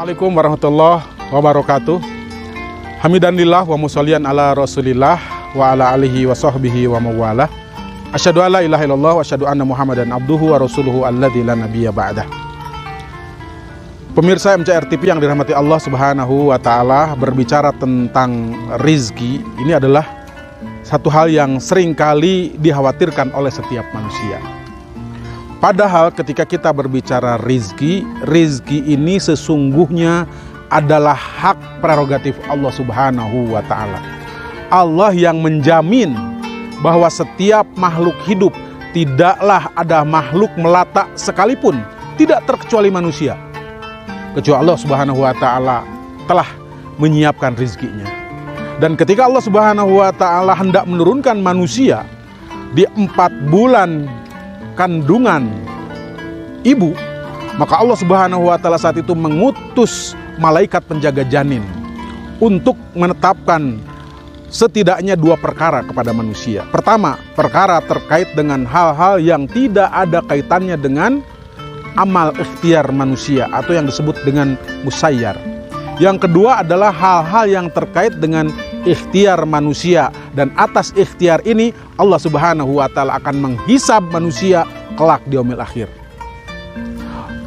Assalamualaikum warahmatullahi wabarakatuh. Hamidanillah wa musallian ala rasulillah wa ala alihi wa sahbihi wa mawalah. Asyhadu an la ilaha illallah wa asyhadu anna muhammadan abduhu wa rasuluhu alladzi la nabiyya ba'dah. Pemirsa MCR TV yang dirahmati Allah Subhanahu wa taala, berbicara tentang rizki ini adalah satu hal yang seringkali dikhawatirkan oleh setiap manusia. Padahal ketika kita berbicara rizki ini sesungguhnya adalah hak prerogatif Allah Subhanahu wa ta'ala. Allah yang menjamin bahwa setiap makhluk hidup, tidaklah ada makhluk melata sekalipun, tidak terkecuali manusia, kecuali Allah Subhanahu wa ta'ala telah menyiapkan rizkinya. Dan ketika Allah Subhanahu wa ta'ala hendak menurunkan manusia di 4 bulan kandungan ibu, maka Allah Subhanahu wa ta'ala saat itu mengutus malaikat penjaga janin untuk menetapkan setidaknya 2 perkara kepada manusia. Pertama, perkara terkait dengan hal-hal yang tidak ada kaitannya dengan amal ikhtiar manusia atau yang disebut dengan musayyar. Yang kedua adalah hal-hal yang terkait dengan ikhtiar manusia, dan atas ikhtiar ini Allah Subhanahu wa ta'ala akan menghisab manusia kelak di yaumil akhir.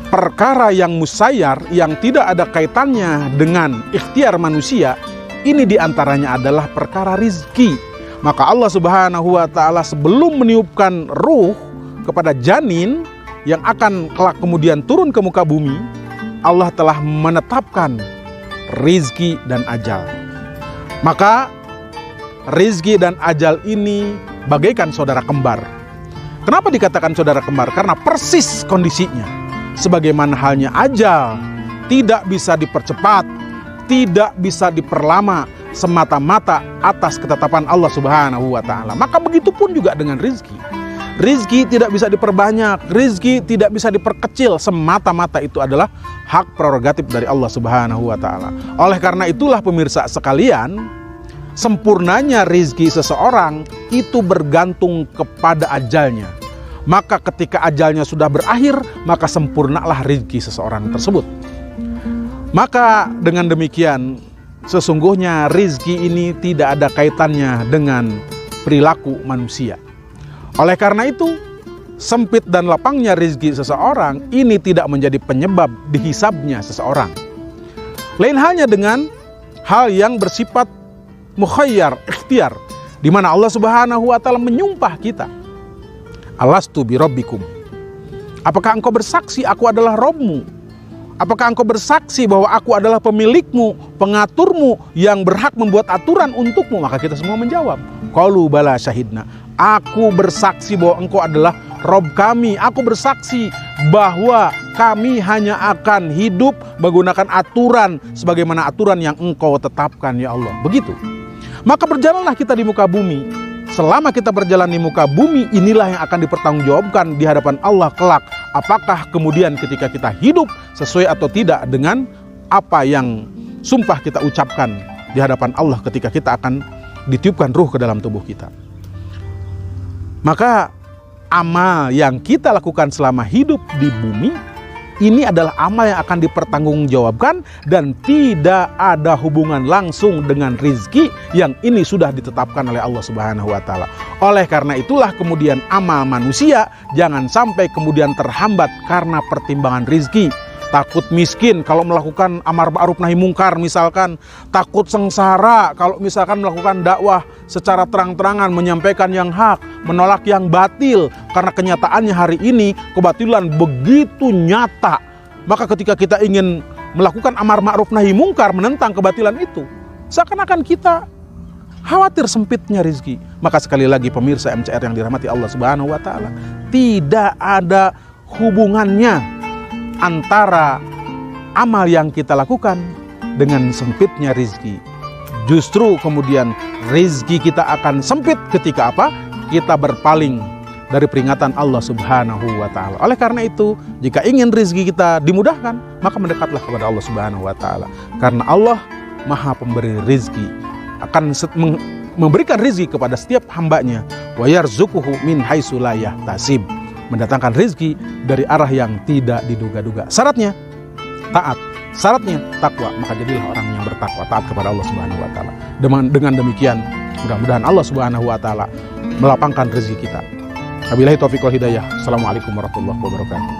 Perkara yang musayyar, yang tidak ada kaitannya dengan ikhtiar manusia, ini diantaranya adalah perkara rizki. Maka Allah Subhanahu wa ta'ala sebelum meniupkan ruh kepada janin yang akan kelak kemudian turun ke muka bumi, Allah telah menetapkan rizki dan ajal. Maka rizki dan ajal ini bagaikan saudara kembar. Kenapa dikatakan saudara kembar? Karena persis kondisinya. Sebagaimana halnya ajal tidak bisa dipercepat, tidak bisa diperlama semata-mata atas ketetapan Allah Subhanahu wa ta'ala. Maka begitu pun juga dengan rizki. Rizki tidak bisa diperbanyak, rizki tidak bisa diperkecil, semata-mata itu adalah hak prerogatif dari Allah Subhanahu wa ta'ala. Oleh karena itulah pemirsa sekalian, sempurnanya rizki seseorang itu bergantung kepada ajalnya. Maka ketika ajalnya sudah berakhir, maka sempurnalah rizki seseorang tersebut. Maka dengan demikian, sesungguhnya rizki ini tidak ada kaitannya dengan perilaku manusia. Oleh karena itu, sempit dan lapangnya rizki seseorang ini tidak menjadi penyebab dihisabnya seseorang. Lain halnya dengan hal yang bersifat mukhayyar, ikhtiar, di mana Allah Subhanahu wa ta'ala menyumpah kita. Alastu bi rabbikum. Apakah engkau bersaksi aku adalah Rabbmu? Apakah engkau bersaksi bahwa aku adalah pemilikmu, pengaturmu yang berhak membuat aturan untukmu? Maka kita semua menjawab, qalu bala syahidna. Aku bersaksi bahwa engkau adalah Rabb kami. Aku bersaksi bahwa kami hanya akan hidup menggunakan aturan sebagaimana aturan yang engkau tetapkan ya Allah. Begitu. Maka berjalanlah kita di muka bumi. Selama kita berjalan di muka bumi, inilah yang akan dipertanggungjawabkan di hadapan Allah kelak. Apakah kemudian ketika kita hidup sesuai atau tidak dengan apa yang sumpah kita ucapkan di hadapan Allah ketika kita akan ditiupkan ruh ke dalam tubuh kita. Maka amal yang kita lakukan selama hidup di bumi ini adalah amal yang akan dipertanggungjawabkan dan tidak ada hubungan langsung dengan rizki yang ini sudah ditetapkan oleh Allah Subhanahu wa ta'ala. Oleh karena itulah kemudian amal manusia jangan sampai kemudian terhambat karena pertimbangan rizki. Takut miskin kalau melakukan amar ma'ruf nahi mungkar misalkan, takut sengsara kalau misalkan melakukan dakwah secara terang-terangan, menyampaikan yang hak, menolak yang batil. Karena kenyataannya hari ini kebatilan begitu nyata. Maka ketika kita ingin melakukan amar ma'ruf nahi mungkar, menentang kebatilan itu, seakan-akan kita khawatir sempitnya rizki. Maka sekali lagi pemirsa MCR yang dirahmati Allah Subhanahu wa ta'ala, tidak ada hubungannya antara amal yang kita lakukan dengan sempitnya rizki. Justru kemudian rizki kita akan sempit ketika apa? Kita berpaling dari peringatan Allah Subhanahu wa ta'ala. Oleh karena itu, jika ingin rizki kita dimudahkan, maka mendekatlah kepada Allah Subhanahu wa ta'ala. Karena Allah Maha Pemberi rizki, akan memberikan rizki kepada setiap hambanya. Wa yarzuquhu min haitsu la yahtasib. Mendatangkan rizki dari arah yang tidak diduga-duga. Syaratnya taat. syaratnya takwa, maka jadilah orang yang bertakwa, taat kepada Allah Subhanahu wa taala. Dengan demikian, mudah-mudahan Allah Subhanahu wa taala melapangkan rezeki kita. Wabillahi taufiq wal hidayah. Assalamualaikum warahmatullahi wabarakatuh.